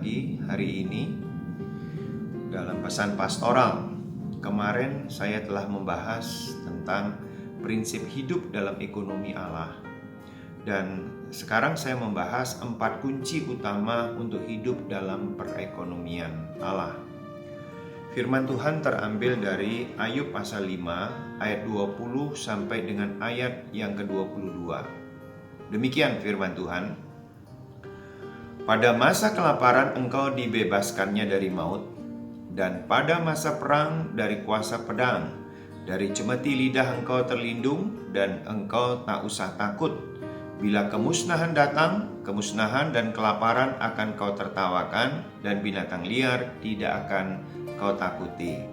lagi hari ini dalam pesan pastoral. Kemarin saya telah membahas tentang prinsip hidup dalam ekonomi Allah. Dan sekarang saya membahas 4 kunci utama untuk hidup dalam perekonomian Allah. Firman Tuhan terambil dari Ayub pasal 5 ayat 20 sampai dengan ayat yang ke-22. Demikian firman Tuhan. Pada masa kelaparan engkau dibebaskannya dari maut, dan pada masa perang dari kuasa pedang. Dari cemeti lidah engkau terlindung, dan engkau tak usah takut. Bila kemusnahan datang, kemusnahan dan kelaparan akan kau tertawakan, dan binatang liar tidak akan kau takuti.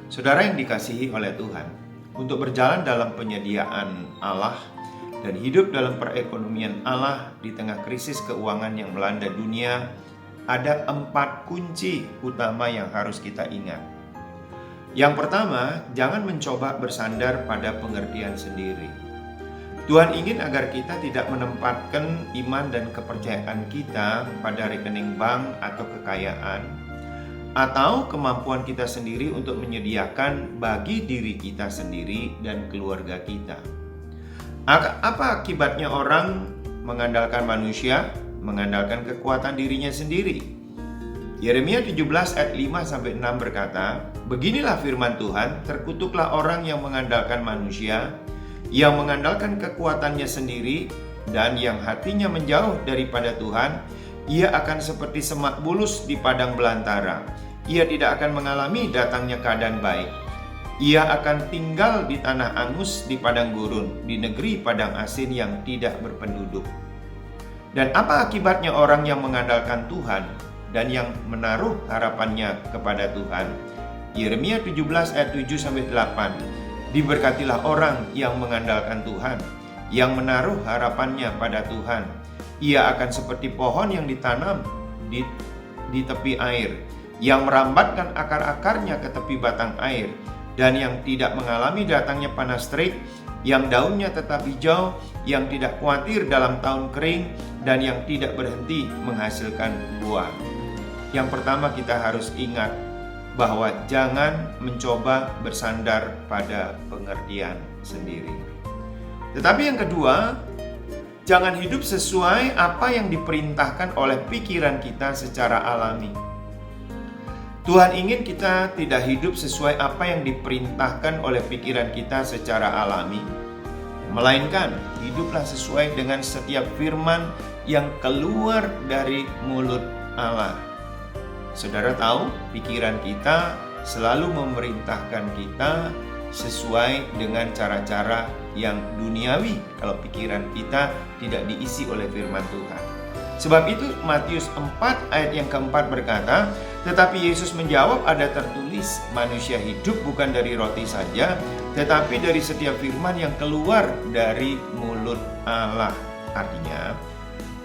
Saudara yang dikasihi oleh Tuhan, untuk berjalan dalam penyediaan Allah dan hidup dalam perekonomian Allah di tengah krisis keuangan yang melanda dunia, ada 4 kunci utama yang harus kita ingat. Yang pertama, jangan mencoba bersandar pada pengertian sendiri. Tuhan ingin agar kita tidak menempatkan iman dan kepercayaan kita pada rekening bank atau kekayaan, atau kemampuan kita sendiri untuk menyediakan bagi diri kita sendiri dan keluarga kita. Apa akibatnya orang mengandalkan manusia, mengandalkan kekuatan dirinya sendiri? Yeremia 17 ayat 5-6 berkata, beginilah firman Tuhan, terkutuklah orang yang mengandalkan manusia, yang mengandalkan kekuatannya sendiri, dan yang hatinya menjauh daripada Tuhan. Ia akan seperti semak bulus di padang belantara. Ia tidak akan mengalami datangnya keadaan baik. Ia akan tinggal di tanah angus, di padang gurun, di negeri padang asin yang tidak berpenduduk. Dan apa akibatnya orang yang mengandalkan Tuhan dan yang menaruh harapannya kepada Tuhan? Yeremia 17 ayat 7-8. Diberkatilah orang yang mengandalkan Tuhan, yang menaruh harapannya pada Tuhan. Ia akan seperti pohon yang ditanam di tepi air, yang merambatkan akar-akarnya ke tepi batang air, dan yang tidak mengalami datangnya panas terik, yang daunnya tetap hijau, yang tidak khawatir dalam tahun kering, dan yang tidak berhenti menghasilkan buah. Yang pertama, kita harus ingat bahwa jangan mencoba bersandar pada pengertian sendiri. Tetapi yang kedua, jangan hidup sesuai apa yang diperintahkan oleh pikiran kita secara alami. Tuhan ingin kita tidak hidup sesuai apa yang diperintahkan oleh pikiran kita secara alami, melainkan hiduplah sesuai dengan setiap firman yang keluar dari mulut Allah. Saudara tahu, pikiran kita selalu memerintahkan kita sesuai dengan cara-cara yang duniawi kalau pikiran kita tidak diisi oleh firman Tuhan. Sebab itu Matius 4 ayat yang keempat berkata, tetapi Yesus menjawab, ada tertulis, manusia hidup bukan dari roti saja, tetapi dari setiap firman yang keluar dari mulut Allah. Artinya,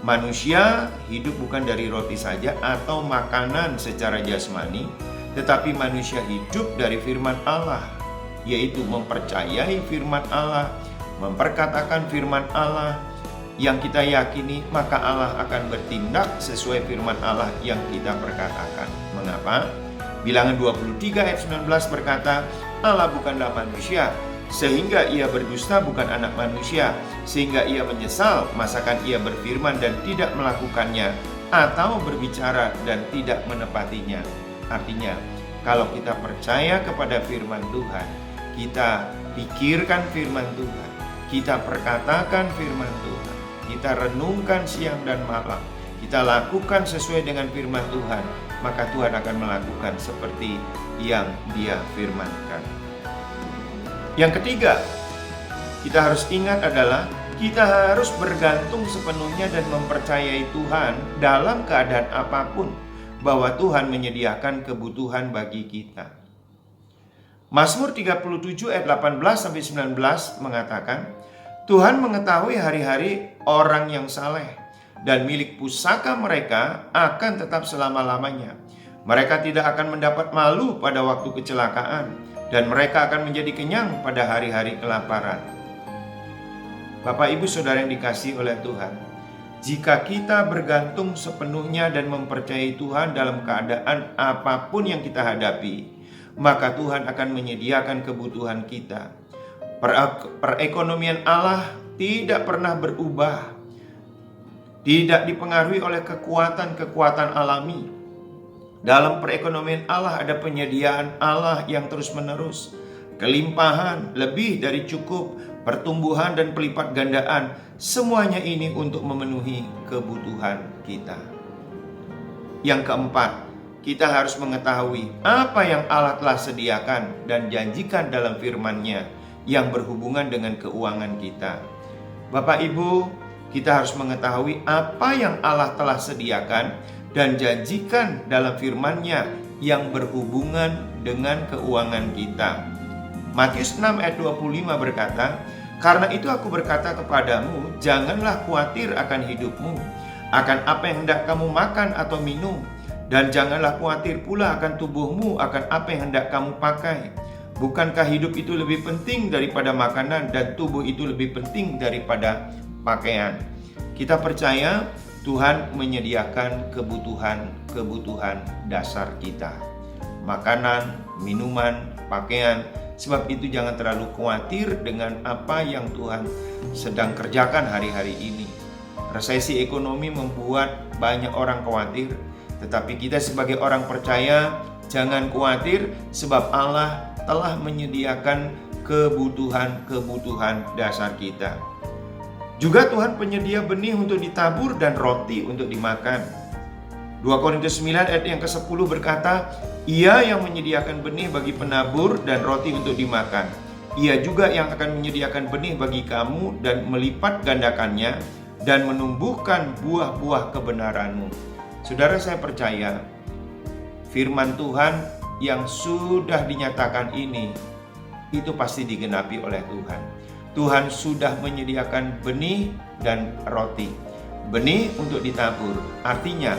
manusia hidup bukan dari roti saja atau makanan secara jasmani, tetapi manusia hidup dari firman Allah, yaitu mempercayai firman Allah, memperkatakan firman Allah, yang kita yakini, maka Allah akan bertindak sesuai firman Allah yang kita perkatakan. Mengapa? Bilangan 23 ayat 19 berkata, Allah bukanlah manusia, sehingga ia berdusta, bukan anak manusia, sehingga ia menyesal, masakan ia berfirman dan tidak melakukannya, atau berbicara dan tidak menepatinya. Artinya, kalau kita percaya kepada firman Tuhan, kita pikirkan firman Tuhan, kita perkatakan firman Tuhan, kita renungkan siang dan malam, kita lakukan sesuai dengan firman Tuhan, maka Tuhan akan melakukan seperti yang Dia firmankan. Yang ketiga, kita harus ingat adalah kita harus bergantung sepenuhnya dan mempercayai Tuhan dalam keadaan apapun, bahwa Tuhan menyediakan kebutuhan bagi kita. Mazmur 37 ayat 18-19 mengatakan, Tuhan mengetahui hari-hari orang yang saleh, dan milik pusaka mereka akan tetap selama-lamanya. Mereka tidak akan mendapat malu pada waktu kecelakaan, dan mereka akan menjadi kenyang pada hari-hari kelaparan. Bapak, Ibu, Saudara yang dikasihi oleh Tuhan, Jika kita bergantung sepenuhnya dan mempercayai Tuhan dalam keadaan apapun yang kita hadapi, maka Tuhan akan menyediakan kebutuhan kita. Perekonomian Allah tidak pernah berubah, tidak dipengaruhi oleh kekuatan-kekuatan alami. Dalam perekonomian Allah ada penyediaan Allah yang terus-menerus, kelimpahan, lebih dari cukup, pertumbuhan dan pelipat gandaan. Semuanya ini untuk memenuhi kebutuhan kita. Yang keempat, kita harus mengetahui apa yang Allah telah sediakan dan janjikan dalam firman-Nya yang berhubungan dengan keuangan kita. Bapak Ibu, kita harus mengetahui apa yang Allah telah sediakan dan janjikan dalam firman-Nya yang berhubungan dengan keuangan kita. Matius 6 ayat 25 berkata, "Karena itu aku berkata kepadamu, janganlah khawatir akan hidupmu, akan apa yang hendak kamu makan atau minum, dan janganlah khawatir pula akan tubuhmu, akan apa yang hendak kamu pakai. Bukankah hidup itu lebih penting daripada makanan, dan tubuh itu lebih penting daripada pakaian?" Kita percaya Tuhan menyediakan kebutuhan dasar kita, makanan, minuman, pakaian. Sebab itu jangan terlalu khawatir dengan apa yang Tuhan sedang kerjakan hari-hari ini. Resesi ekonomi membuat banyak orang khawatir, tetapi kita sebagai orang percaya jangan khawatir, sebab Allah telah menyediakan kebutuhan dasar kita. Juga Tuhan penyedia benih untuk ditabur dan roti untuk dimakan. 2 Korintus 9 ayat yang ke-10 berkata, "Ia yang menyediakan benih bagi penabur dan roti untuk dimakan. Ia juga yang akan menyediakan benih bagi kamu dan melipat gandakannya dan menumbuhkan buah-buah kebenaranmu." Saudara, saya percaya firman Tuhan yang sudah dinyatakan ini itu pasti digenapi oleh Tuhan. Tuhan sudah menyediakan benih dan roti. Benih untuk ditabur, artinya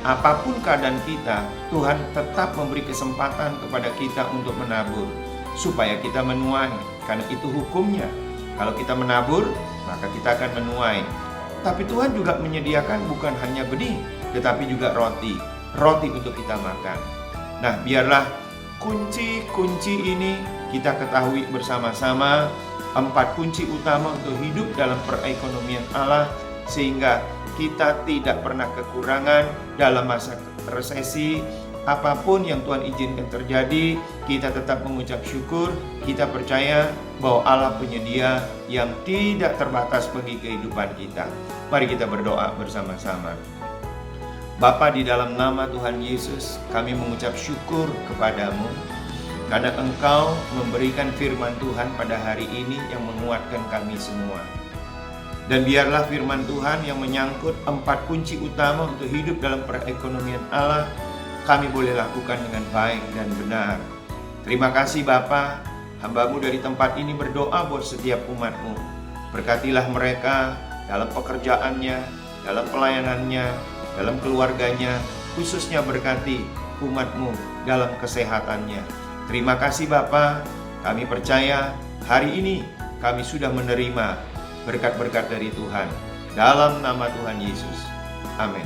apapun keadaan kita, Tuhan tetap memberi kesempatan kepada kita untuk menabur, supaya kita menuai. Karena itu hukumnya. Kalau kita menabur, maka kita akan menuai. Tapi Tuhan juga menyediakan bukan hanya benih, tetapi juga roti untuk kita makan. Nah, biarlah kunci-kunci ini kita ketahui bersama-sama, 4 kunci utama untuk hidup dalam perekonomian Allah, sehingga kita tidak pernah kekurangan dalam masa resesi. Apapun yang Tuhan izinkan terjadi, kita tetap mengucap syukur. Kita percaya bahwa Allah penyedia yang tidak terbatas bagi kehidupan kita. Mari kita berdoa bersama-sama. Bapa, di dalam nama Tuhan Yesus, kami mengucap syukur kepadamu karena Engkau memberikan firman Tuhan pada hari ini yang menguatkan kami semua. Dan biarlah firman Tuhan yang menyangkut 4 kunci utama untuk hidup dalam perekonomian Allah, kami boleh lakukan dengan baik dan benar. Terima kasih Bapa, hamba-Mu dari tempat ini berdoa buat setiap umat-Mu. Berkatilah mereka dalam pekerjaannya, dalam pelayanannya, dalam keluarganya, khususnya berkati umat-Mu dalam kesehatannya. Terima kasih Bapa, kami percaya hari ini kami sudah menerima berkat-berkat dari Tuhan. Dalam nama Tuhan Yesus. Amin.